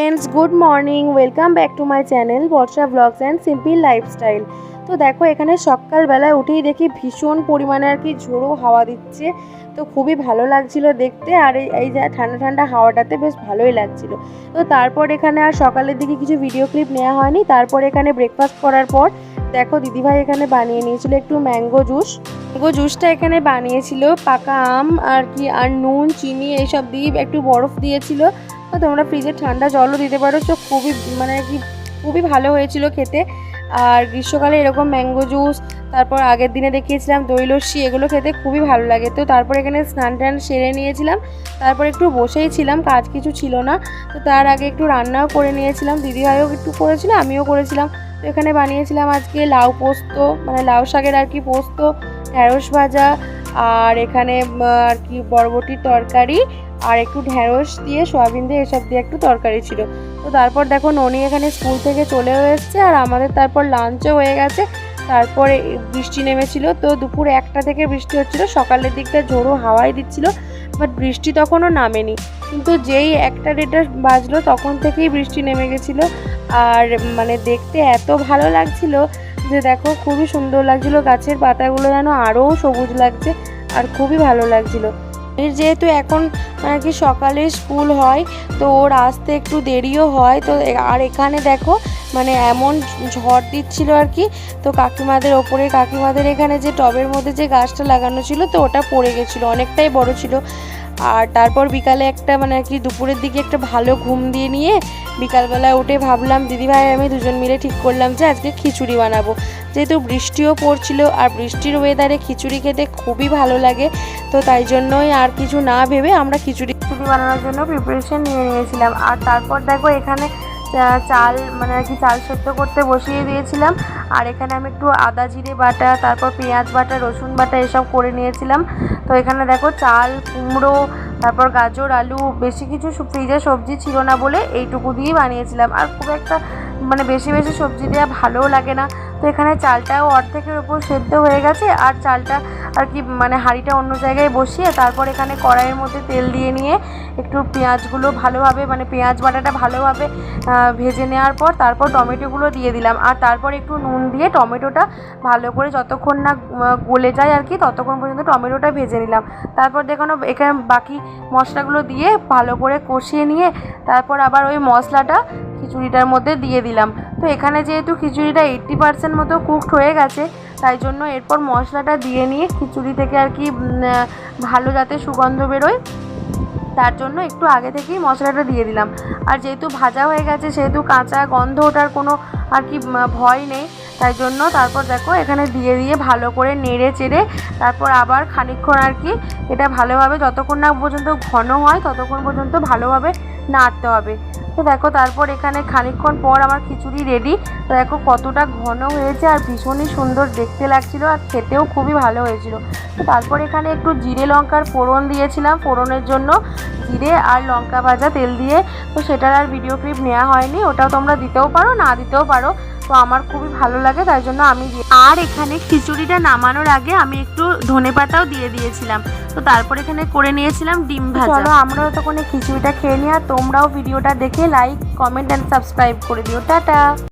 Friends good morning welcome back to my channel Barsha vlogs and simple lifestyle. तो देखो एखाने सकाल बेला उठेई देखी भीषण परिमाणे আর কি ঝোড়ো হাওয়া দিচ্ছে। তো খুবই ভালো লাগছিল দেখতে, আর এই যে ঠান্ডা ঠান্ডা হাওয়াটাতে বেশ ভালোই লাগছিল। তো তারপর এখানে আর সকালের দিকে কিছু ভিডিও ক্লিপ নেওয়া হয়নি। তারপর এখানে ব্রেকফাস্ট করার পর দেখো দিদিভাই এখানে বানিয়ে নিয়েছিল একটু ম্যাঙ্গো জুসটা এখানে বানিয়েছিল পাকা আম আর কি, আর নুন চিনি এইসব দিয়ে একটু বরফ দিয়েছিল। তোমরা ফ্রিজে ঠান্ডা জলও দিতে পারো। তো খুবই ভালো হয়েছিল খেতে। আর গ্রীষ্মকালে এরকম ম্যাঙ্গো জুস, তারপর আগের দিনে দেখিয়েছিলাম দই লস্যি, এগুলো খেতে খুবই ভালো লাগে। তো তারপর এখানে স্নান টান সেরে নিয়েছিলাম, তারপর একটু বসেই ছিলাম, কাজ কিছু ছিল না। তো তার আগে একটু রান্নাও করে নিয়েছিলাম, দিদিভাইও একটু করেছিল, আমিও করেছিলাম। তো এখানে বানিয়েছিলাম আজকে লাউ পোস্ত, মানে লাউ শাকের আর কি পোস্ত, ঢ্যাঁড়স ভাজা, আর এখানে আর কি বরবটির তরকারি, আর একটু ঢ্যাঁড়স দিয়ে সয়াবিন দিয়ে এসব দিয়ে একটু তরকারি ছিল। তো তারপর দেখো ননি এখানে স্কুল থেকে চলেও এসছে, আর আমাদের তারপর লাঞ্চও হয়ে গেছে। তারপরে বৃষ্টি নেমেছিল, তো দুপুর 1টা থেকে বৃষ্টি হচ্ছিল, সকালের দিকটা ঝোড়ো হাওয়াই দিচ্ছিল, বাট বৃষ্টি তখনও নামেনি। কিন্তু যেই 1টা-1:30 বাজলো তখন থেকেই বৃষ্টি নেমে গেছিলো। আর মানে দেখতে এত ভালো লাগছিল যে দেখো খুবই সুন্দর লাগছিল, গাছের পাতাগুলো যেন আরও সবুজ লাগছে, আর খুবই ভালো লাগছিল। যেহেতু এখন আর কি সকালে স্কুল হয়, তো ওর আসতে একটু দেরিও হয়। তো আর এখানে দেখো মানে এমন ঝড় দিচ্ছিল আর কি, তো কাকিমাদের এখানে যে টবের মধ্যে যে গাছটা লাগানো ছিল, তো ওটা পড়ে গেছিলো, অনেকটাই বড় ছিল। আর তারপর বিকালে একটা মানে আর কি দুপুরের দিকে একটা ভালো ঘুম দিয়ে নিয়ে বিকালবেলা উঠে ভাবলাম দিদিভাই আমি দুজন মিলে ঠিক করলাম যে আজকে খিচুড়ি বানাবো। যেহেতু বৃষ্টিও পড়ছিল, আর বৃষ্টির ওয়েদারে খিচুড়ি খেতে খুবই ভালো লাগে। তো তাই জন্যই আর কিছু না ভেবে আমরা খিচুড়ি বানানোর জন্য প্রিপারেশন নিয়ে নিয়েছিলাম। আর তারপর দেখো এখানে চাল মানে আর কি চাল সেদ্ধ করতে বসিয়ে দিয়েছিলাম। আর এখানে আমি একটু আদা জিরে বাটা, তারপর পেঁয়াজ বাটা, রসুন বাটা এসব করে নিয়েছিলাম। তো এখানে দেখো চাল, কুমড়ো, তারপর গাজর, আলু, বেশি কিছু ফ্রিজে সবজি ছিল না বলে এইটুকু দিয়েই বানিয়েছিলাম। আর খুব একটা মানে বেশি সবজি দেওয়া ভালোও লাগে না। তো এখানে চালটাও অর্ধেকের ওপর সেদ্ধ হয়ে গেছে, আর চালটা আর কি মানে হাঁড়িটা অন্য জায়গায় বসিয়ে তারপর এখানে কড়াইয়ের মধ্যে তেল দিয়ে নিয়ে একটু পেঁয়াজগুলো ভালোভাবে মানে পেঁয়াজ বাটাটা ভালোভাবে ভেজে নেওয়ার পর তারপর টমেটোগুলো দিয়ে দিলাম। আর তারপর একটু নুন দিয়ে টমেটোটা ভালো করে যতক্ষণ না গলে যায় আর কি ততক্ষণ পর্যন্ত টমেটোটা ভেজে নিলাম। তারপর দেখুন এখানে বাকি মশলাগুলো দিয়ে ভালো করে কষিয়ে নিয়ে তারপর আবার ওই মশলাটা খিচুড়িটার মধ্যে দিয়ে দিলাম। তো এখানে যেহেতু খিচুড়িটা 80% মতো কুকড হয়ে গেছে, তাই জন্য এরপর মশলাটা দিয়ে নিয়ে খিচুড়ি থেকে আর কি ভালো যাতে সুগন্ধ বেরোয় তার জন্য একটু আগে থেকেই মশলাটা দিয়ে দিলাম। আর যেহেতু ভাজা হয়ে গেছে সেহেতু কাঁচা গন্ধ ওঠার কোনো আর কি ভয় নেই, তাই জন্য তারপর দেখো এখানে দিয়ে ভালো করে নেড়ে চেড়ে তারপর আবার খানিকক্ষণ আর কি এটা ভালোভাবে যতক্ষণ না পর্যন্ত ঘন হয় ততক্ষণ পর্যন্ত ভালোভাবে নাড়তে হবে। তো দেখো তারপর এখানে খানিকক্ষণ পর আমার খিচুড়ি রেডি। তো দেখো কতটা ঘন হয়েছে, আর ভীষণই সুন্দর দেখতে লাগছিল, আর খেতেও খুবই ভালো হয়েছিল। তো তারপর এখানে একটু জিরে লঙ্কার ফোড়ন দিয়েছিলাম, ফোড়নের জন্য জিরে আর লঙ্কা ভাজা তেল দিয়ে। তো সেটার আর ভিডিও ক্লিপ নেওয়া হয়নি, ওটাও তোমরা দিতেও পারো না দিতেও পারো। তো আমার খুবই ভালো লাগে তাই জন্য আমি আর এখানে খিচুড়িটা নামানোর আগে আমি একটু ধনেপাতাও দিয়ে দিয়েছিলাম। তো তারপর এখানে করে নিয়েছিলাম ডিম ভাজা। চলো আমরাও তখন খিচুড়িটা খেয়ে নিই, আর তোমরাও ভিডিওটা দেখে লাইক কমেন্ট অ্যান্ড সাবস্ক্রাইব করে দিও। টাটা।